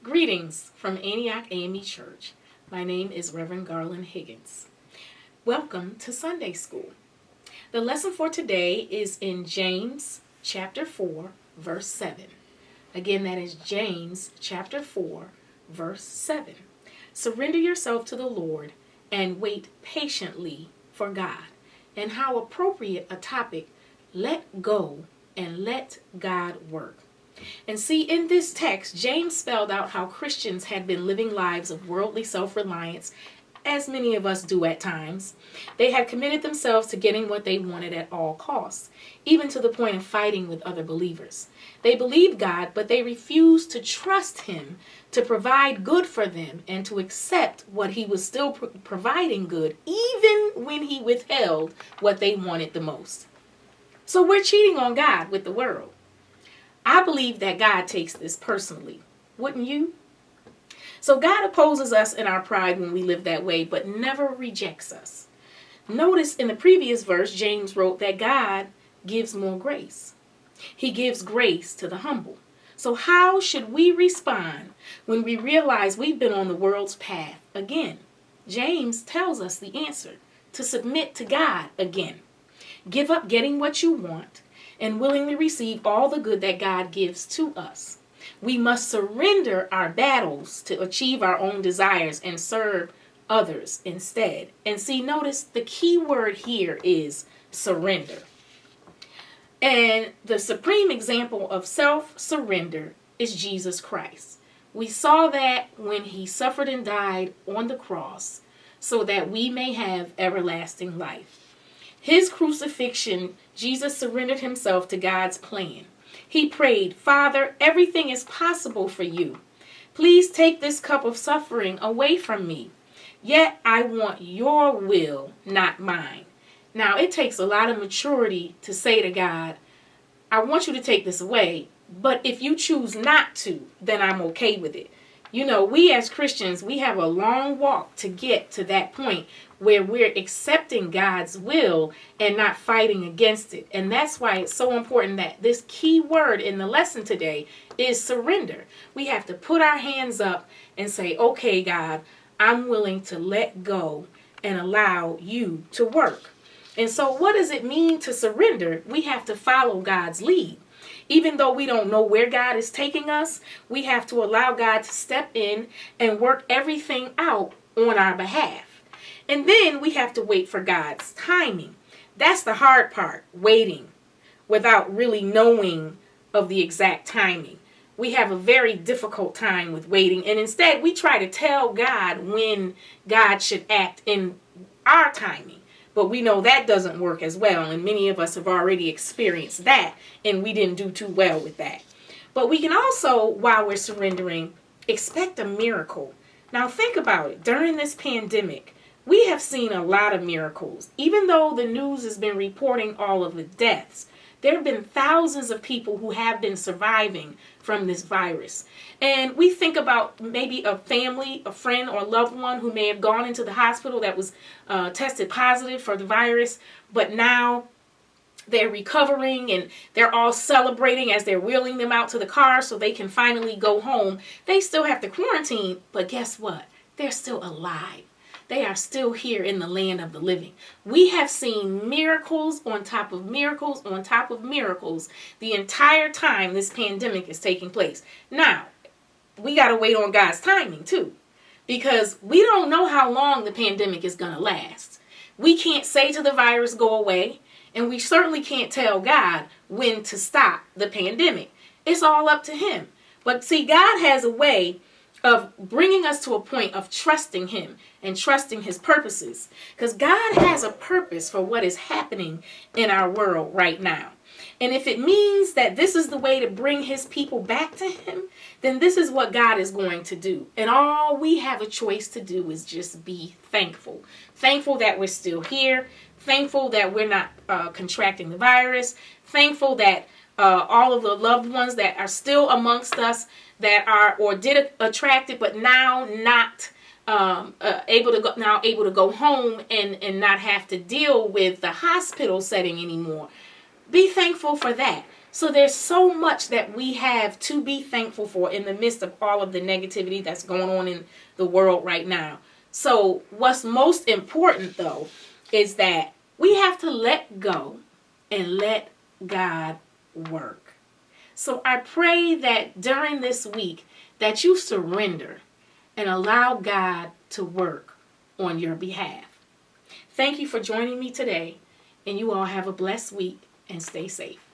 Greetings from Antioch AME Church. My name is Reverend Garland Higgins. Welcome to Sunday School. The lesson for today is in James chapter 4, verse 7. Again, that is James chapter 4, verse 7. Surrender yourself to the Lord and wait patiently for God. And how appropriate a topic, let go and let God work. And see, in this text, James spelled out how Christians had been living lives of worldly self-reliance, as many of us do at times. They had committed themselves to getting what they wanted at all costs, even to the point of fighting with other believers. They believed God, but they refused to trust Him to provide good for them and to accept what He was still providing good, even when He withheld what they wanted the most. So we're cheating on God with the world. I believe that God takes this personally. Wouldn't you? So God opposes us in our pride when we live that way, but never rejects us. Notice in the previous verse, James wrote that God gives more grace. He gives grace to the humble. So how should we respond when we realize we've been on the world's path again? James tells us the answer: to submit to God again. Give up getting what you want and willingly receive all the good that God gives to us. We must surrender our battles to achieve our own desires and serve others instead. And see, notice the key word here is surrender. And the supreme example of self-surrender is Jesus Christ. We saw that when He suffered and died on the cross so that we may have everlasting life. His crucifixion, Jesus surrendered Himself to God's plan. He prayed, "Father, everything is possible for you. Please take this cup of suffering away from me. Yet I want your will, not mine." Now, it takes a lot of maturity to say to God, "I want you to take this away, but if you choose not to, then I'm okay with it." You know, we as Christians, we have a long walk to get to that point where we're accepting God's will and not fighting against it. And that's why it's so important that this key word in the lesson today is surrender. We have to put our hands up and say, "Okay, God, I'm willing to let go and allow you to work." And so what does it mean to surrender? We have to follow God's lead. Even though we don't know where God is taking us, we have to allow God to step in and work everything out on our behalf. And then we have to wait for God's timing. That's the hard part, waiting without really knowing of the exact timing. We have a very difficult time with waiting, and instead we try to tell God when God should act in our timing. But we know that doesn't work as well, and many of us have already experienced that, and we didn't do too well with that. But we can also, while we're surrendering, expect a miracle. Now think about it. During this pandemic, we have seen a lot of miracles. Even though the news has been reporting all of the deaths, there have been thousands of people who have been surviving from this virus. And we think about maybe a family, a friend, or loved one who may have gone into the hospital that was tested positive for the virus, but now they're recovering and they're all celebrating as they're wheeling them out to the car so they can finally go home. They still have to quarantine, but guess what? They're still alive. They are still here in the land of the living. We have seen miracles on top of miracles on top of miracles the entire time this pandemic is taking place. Now, we got to wait on God's timing too, because we don't know how long the pandemic is going to last. We can't say to the virus, "Go away," and we certainly can't tell God when to stop the pandemic. It's all up to Him. But see, God has a way of bringing us to a point of trusting Him and trusting His purposes, because God has a purpose for what is happening in our world right now. And if it means that this is the way to bring His people back to Him, then this is what God is going to do. And all we have a choice to do is just be thankful. Thankful that we're still here. Thankful that we're not contracting the virus. Thankful that all of the loved ones that are still amongst us that are or did attract it, but now not able to go home and not have to deal with the hospital setting anymore. Be thankful for that. So there's so much that we have to be thankful for in the midst of all of the negativity that's going on in the world right now. So what's most important, though, is that we have to let go and let God work. So I pray that during this week that you surrender and allow God to work on your behalf. Thank you for joining me today, and you all have a blessed week and stay safe.